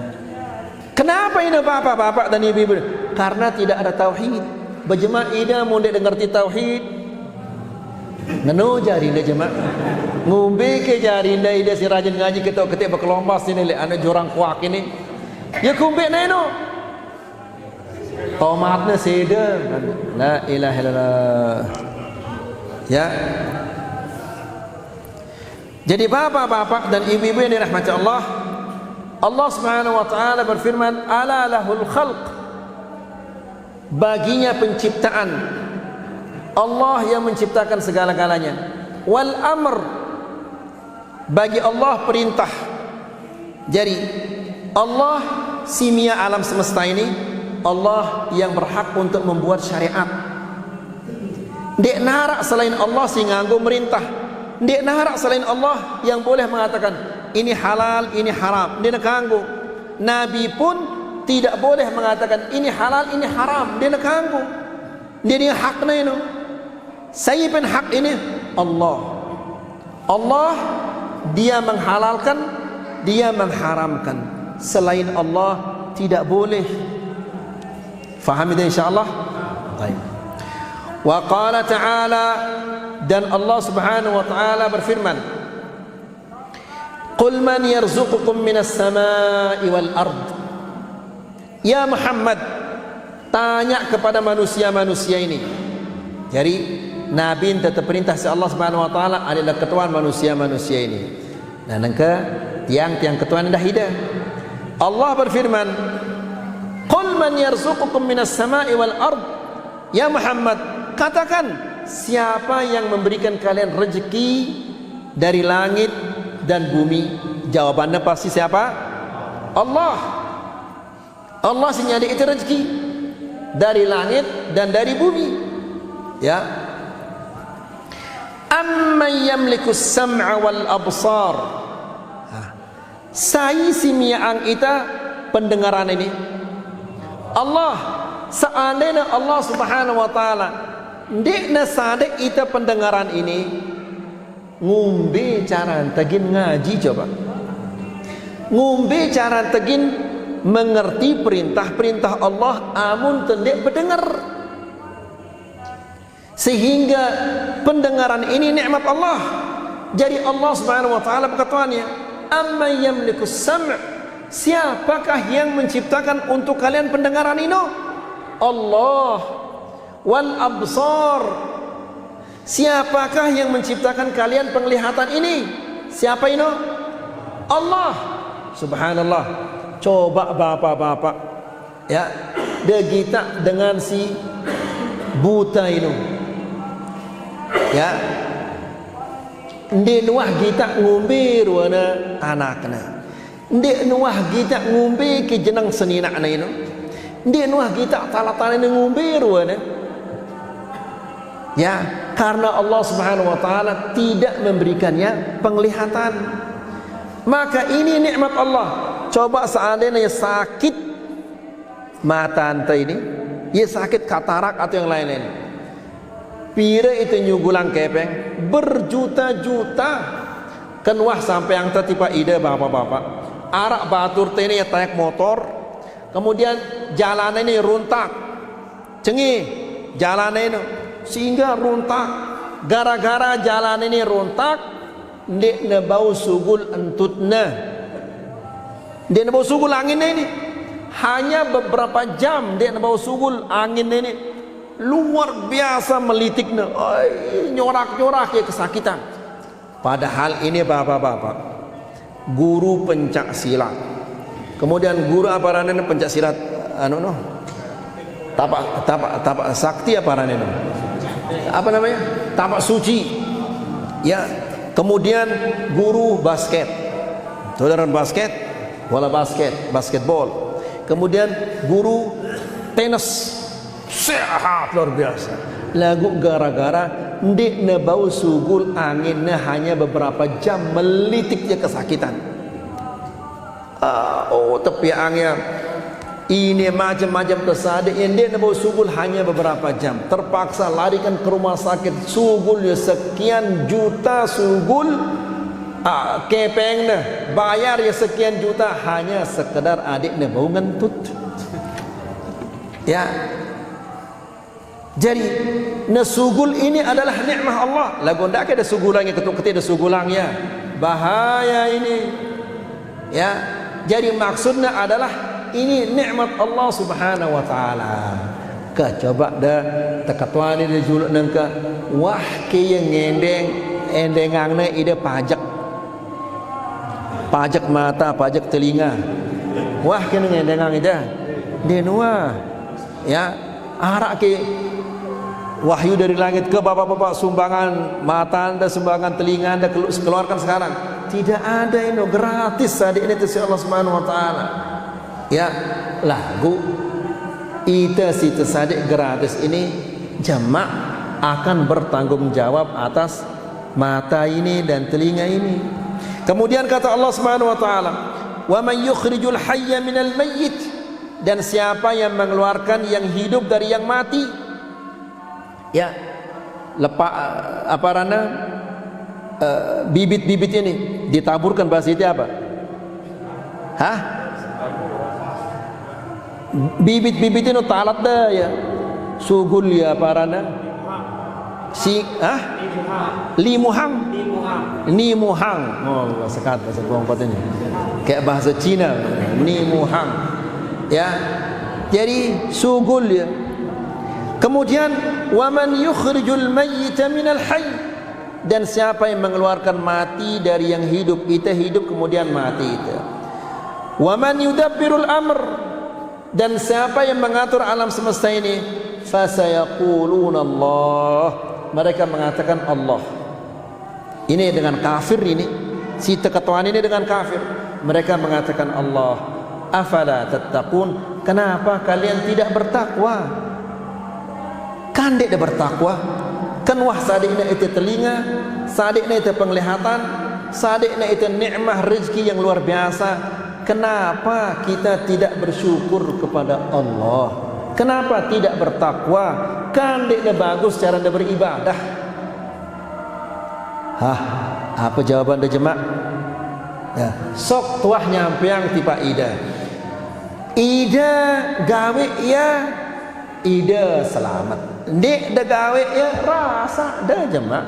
kenapa ini bapak-bapak dan ibu-ibu? Karena tidak ada tauhid. Berjemaah ida mau dengerti tauhid. Ngeno jari ida jemaah. Ngombe ke jari ida si rajin ngaji ketok-ketik berkelombas ini le anak jorang kuak ini. Ya kumbe neno. Tomatnya seda. La ilaha illallah. Ya. Jadi bapak-bapak dan ibu-ibu yang dirahmati Allah, Allah Subhanahu wa taala berfirman, "Ala lahul khalq." Baginya penciptaan. Allah yang menciptakan segala-galanya. Wal amr. Bagi Allah perintah. Jadi Allah simia alam semesta ini, Allah yang berhak untuk membuat syariat. Dek narak selain Allah si nganggo merintah. Dek narak selain Allah yang boleh mengatakan ini halal, ini haram. Dia nak kanggo. Nabi pun tidak boleh mengatakan ini halal, ini haram. Dia nak kanggo. Dia haknya ini. Saya pun hak ini Allah. Allah dia menghalalkan, dia mengharamkan. Selain Allah tidak boleh. Faham itu insyaallah? Baik. Wa qala ta'ala, dan Allah Subhanahu wa taala berfirman, "Qul man yarzuqukum minas samai wal ard." Ya Muhammad, tanya kepada manusia-manusia ini. Jadi nabi tetap perintah si Allah Subhanahu wa taala adalah ketuaan manusia-manusia ini. Nah, nangka tiang-tiang ketuaan dah hidup. Allah berfirman, "Qul man yarzuqukum minas sama'i wal ard." Ya Muhammad, katakan, siapa yang memberikan kalian rezeki dari langit dan bumi? Jawabannya pasti siapa? Allah. Allah senyadi itu rezeki dari langit dan dari bumi. Ya. Amman yamliku as-sam'a wal absar. Sai simiang ita pendengaran ini. Allah, seandainya Allah Subhanahu wa taala ndekna sadek ita pendengaran ini, ngumbe cara tagin ngaji coba. Ngumbe cara tagin mengerti perintah-perintah Allah amun tendek berdengar. Sehingga pendengaran ini nikmat Allah. Jadi Allah Subhanahu wa taala berkataannya, "Amma yamlikus sam'." Siapakah yang menciptakan untuk kalian pendengaran ini? Allah. Wal absar. Siapakah yang menciptakan kalian penglihatan ini? Siapa ini? Allah. Subhanallah. Coba bapak-bapak, ya, degita dengan si buta ini, ya, ndek nuah kita ngumbe ruana anakna, ndek nuah kita ngumbe ke jenang seninakna ini, ndek nuah kita talatana ngumbe ruana, ya, karena Allah Subhanahu wa taala tidak memberikannya penglihatan. Maka ini nikmat Allah. Coba seandainya sakit mata anta ini, ya sakit katarak atau yang lain-lain, pira itu nyugulang kepeng berjuta-juta kan, wah sampai yang tertipa ide bapak-bapak arak batur ini ya tayak motor, kemudian jalan ini runtak cengi jalan ini sehingga runtak. Gara-gara jalan ini runtak, ndek na bau sugul entutna, ndek na bau sugul angin ini. Hanya beberapa jam dia bawa sugul angin ini luar biasa melitiknya, nyorak-nyorak ya kesakitan. Padahal ini bapak-bapak guru pencak silat, kemudian guru apa rananya pencak silat tapak sakti apa rananya, apa namanya, tapak suci, ya. Kemudian guru basket, saudara basket, bola basketball. Kemudian guru tenis sehat luar biasa. Lagu gara-gara ndek na bau sugul anginnya hanya beberapa jam melitiknya kesakitan. Tepiangnya ini macam-macam kesade. Ndek na bau sugul hanya beberapa jam. Terpaksa larikan ke rumah sakit. Sugulnya sekian juta sugul. Kepengnya bayar ya sekian juta hanya sekedar adiknya bau ngentut, ya. Jadi nasugul ini adalah nikmat Allah. Lagu ndak ada sugulangnya, ketuk-ketik ada sugulangnya, bahaya ini, ya. Jadi maksudnya adalah ini nikmat Allah Subhanahu wa taala. Coba dah tekatuan ini juluk nangka wah ke yang endengangnya ide pajak mata, pajak telinga. Wah kena ngendengang ida denua, ya, arak ke wahyu dari langit ke bapak-bapak, sumbangan mata anda, sumbangan telinga anda keluarkan sekarang. Tidak ada ini gratis adik ini dari Allah Subhanahu wa taala. Ya, lagu ita si tersadik gratis ini jamak akan bertanggung jawab atas mata ini dan telinga ini. Kemudian kata Allah Subhanahu wa taala, "Wa man yukhrijul hayya minal mayyit." Dan siapa yang mengeluarkan yang hidup dari yang mati? Ya. Bibit-bibit ini ditaburkan, bahasa itu apa? Hah? Bibit-bibit ini talat dah ya. Sugul ya parana. Limuhang. Oh, sekat bahasa Tiongkok ini. Kayak bahasa Cina, Nimuhang. Ya. Jadi sugul ya. Kemudian wa man yukhrijul mayyita minal hayy, dan siapa yang mengeluarkan mati dari yang hidup. Kita hidup kemudian mati itu. Wa man yudabbirul amr, dan siapa yang mengatur alam semesta ini. Fasayaquluna Allah, mereka mengatakan Allah. Ini dengan kafir ini, si ketuaan ini dengan kafir. Mereka mengatakan Allah. Afala tattaqun, kenapa kalian tidak bertakwa? Kan dia bertakwa, kan wah sadikna itu telinga, sadikna itu penglihatan, sadikna itu nikmah rezeki yang luar biasa. Kenapa kita tidak bersyukur kepada Allah? Kenapa tidak bertakwa? Kan dia bagus cara dia beribadah. Hah, apa jawaban dia jemaah? Ya, sok tuah nyampiang tipa ida. Ida gawe ya, ida selamat. Dek dah gawe ya, rasa dah jemaah.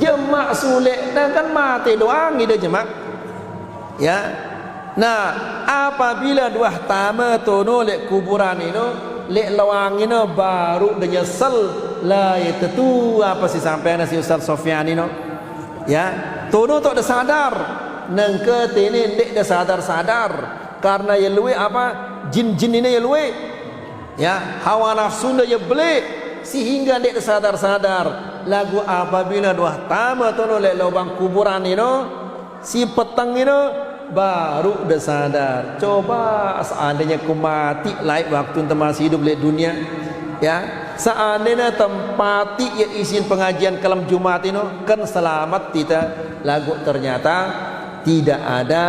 Jemaah sulit dah kan mati doang ida jemaah. Ya. Nah, apabila dua tama tono lek kuburan ini, lek lawang ini baru dia nyesel lah itu tu apa sih sampai nasi Ustaz Sofyan ini. Ya, tono tak ada sadar. Nengke tini dek dah sadar karena ya luwe apa jin-jin ini ya luwe. Ya, hawa nafsu dia beli sehingga dek dah sadar. Lagu apabila dua tama tono lek lubang kuburan ini, si petang ini baru dah sadar. Coba seandainya ku mati lain waktu masih hidup di dunia, ya, seandainya tempati ya isin pengajian kalam Jumat ini kan selamat kita. Lagu ternyata tidak ada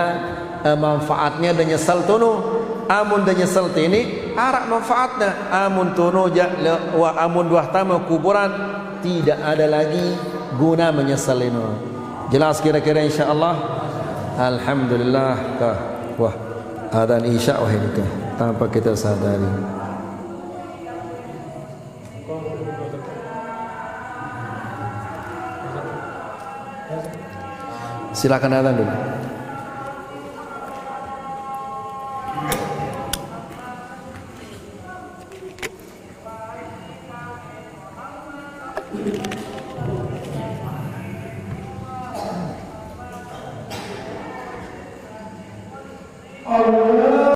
manfaatnya dan nyesal tono. Amun dan nyesal ini arak manfaatnya. Amun tono wa amun dua tamu kuburan tidak ada lagi guna menyesal ini. Jelas kira-kira insyaallah. Alhamdulillah kah. Wah, adzan isya wah ini kah tanpa kita sadari. Silakan adzan dulu. Allah